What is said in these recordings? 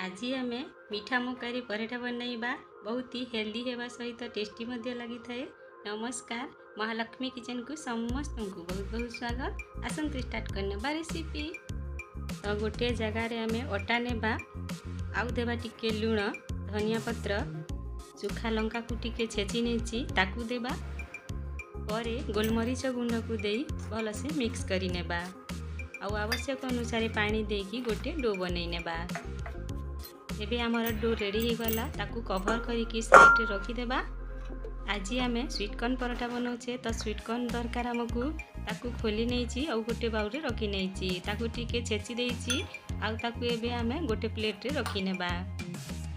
आज आम मीठा मकारी पराठा बनइबा बहुत ही हेल्दी हेबा सहित टेस्टी मध्य लगी थाए। नमस्कार, महालक्ष्मी किचन को समस्त को बहुत बहुत स्वागत। आसंतु स्टार्ट करने रेसिपी। तो गोटे जगार आम अटा नेबा, आउ देबा टिके लुण, धनिया पत्र, सुखा लंका को टिके छेची नेची ताकू देबा, परे गोलमरीच गुंड को देई भल से मिक्स करी नेबा। आउ आवश्यक अनुसार पानी देकी गोटे डो बनई नेबा। एबे आमर डो रेडी हो गला, ताकू कवर करिकी साइड रे रखी देबा। आज आम स्वीट कॉर्न पराठा बनाउछे, तो स्वीट कॉर्न दरकार हमकू ताकू खोली नेछि और गोटे बाउल रे रखी नेछि, ताकू टिके छेची देछि आउ ताकू एबे आम गोटे प्लेट रे रखी नेबा।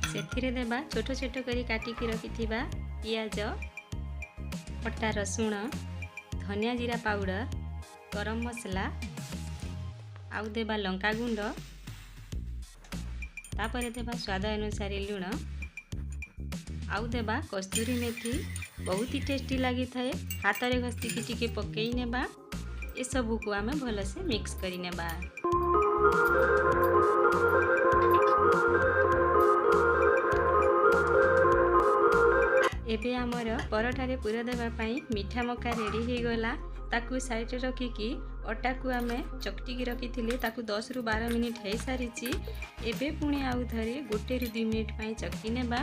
सेथिरे देबा छोट छोट करी काटी की रखिथिबा पियाज, पट्टा रसुण, धनिया जीरा पाउडर, गरम मसला, आउ देबा लंका गुंड, तापरे देबा स्वाद अनुसार लुण, आउ देबा कस्तूरी मेथी। बहुत ही टेस्टी लगी थाए। हाथ रे घसी की टिके पकई नेबा। ए सब को आमे भल से मिक्स करी नेबा। एबे आमर पराठा रे पूरा देबा पई मीठा मका रेडी हो गला। ताकू साइड रे रखी की अटा को आमे चकटी की रखी थिले, ताकू 10 रु 12 मिनिट हे सारिची। एबे पुणी आउ धरे 1 रु 2 मिनिट पई चकटी नेबा।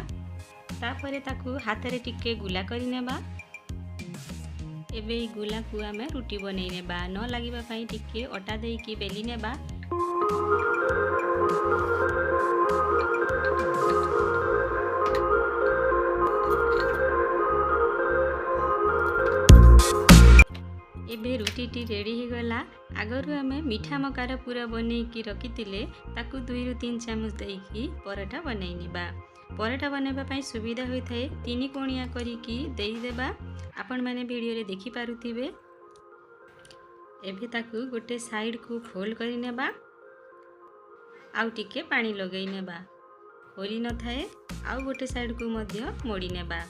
तापरे ताकू हाथ रे टिके गुला करी नेबा। एबे ई गुला को आमे रोटी बनै नेबा। न लागिबा पई टिके अटा देई की बेली नेबा। एबे रुटी टी रेडी हो गला। आगरु आमे मीठा मकार पूरा बनै की रखी थिले, ताकू 2 रु 3 चामच देई की पराठा बनै नेबा। पराठा बनैबा पई सुविधा होई थाए। 3 कोणिया करी की देई देबा। आपण माने वीडियो रे देखि पारुथिबे। एबे ताकू गोटे साइड को फोल्ड करी नेबा, आउ टिके पानी लगई नेबा। खोली न थाए। आउ गोटे साइड को मध्य मोड़ी नेबा।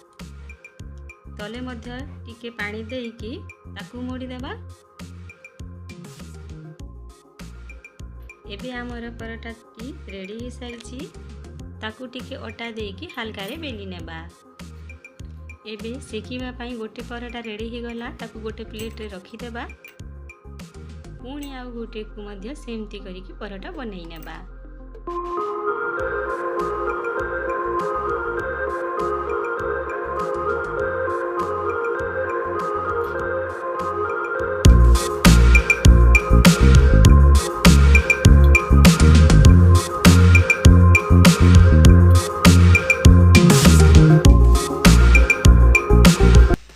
तले मध्य टिके पानी देई की ताकू मोड़ी देबा। एबे हमर पराठा की रेडी हो सारिछि। ताकू टिके अटा देई की हल्का रे बेली नेबा। एबे सेकिबा पई गोटे पराठा रेडी हो गला। ताकू गोटे प्लेट रे रखी देबा। पुणी आउ गोटे को मध्य सेमती करी की पराठा बनई नेबा।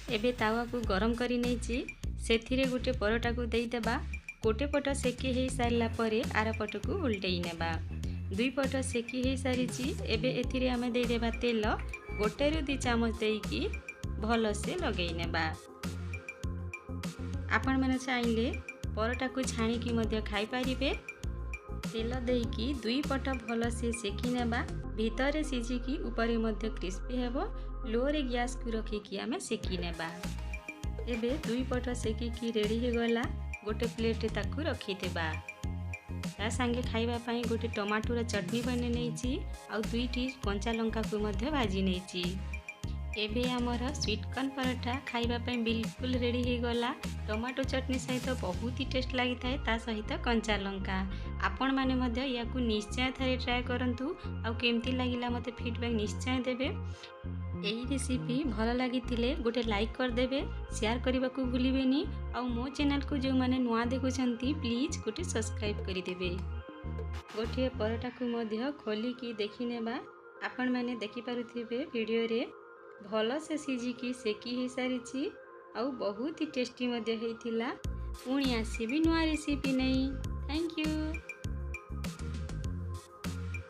एबे तावा को गरम करी नेछि। सेथिरे गोटे परोटा को देई देबा। गोटे पट सेकी हे सारला परे आर पट को उल्टेई नेबा। 2 पट सेकी हे सारिछि। एबे एथिरे आमे देई देबा तेल 1 रु 2 चामच देई की भल से लगेई नेबा। आपण माने चाहिले परोटा को छाणी की मध्य खाई परिबे। तेल देई की 2 पट भल से सेकी नेबा। भीतर सिझी की ऊपर मध्य क्रिस्पी हेबो। लो रे गैस को रखी की आमे सेकी नेबा। एबे 2 पट सेकी की रेडी हो गला। गोटे प्लेट रे ताकू रखी देबा। ता संगे खाइबा पई गोटे टमाटो रा चटनी बने नेछि, आ 2टी कंचा लंका को मध्य भाजी नेछि। एबे हमर स्वीट कॉर्न पराठा खाइबा पई बिल्कुल रेडी हो गला। टमाटो चटनी सहित बहुत ही टेस्ट लगी थाए। ता सहित कंचा लंका। आपण माने मध्य याकू निश्चय थारे ट्राई करंतु। आ केमती लागिला मते फीडबैक निश्चय देबे। एही रेसिपी भल लगी थिले गोटे लाइक कर देबे, शेयर करबा को भूलिबेनी। आ मो चैनल को जो माने नुआ देखुछंती प्लीज गोटे सब्सक्राइब करि देबे। गोटे पराठा को मध्य खोली की देखि नेबा। आपण माने देखि पारुथिबे वीडियो रे भल से सिझी की सेकी हे सारिछि। आ बहुत ही टेस्टी मध्य हेइथिला। पुणी आसीबी नुआ रेसिपी नै। Thank you.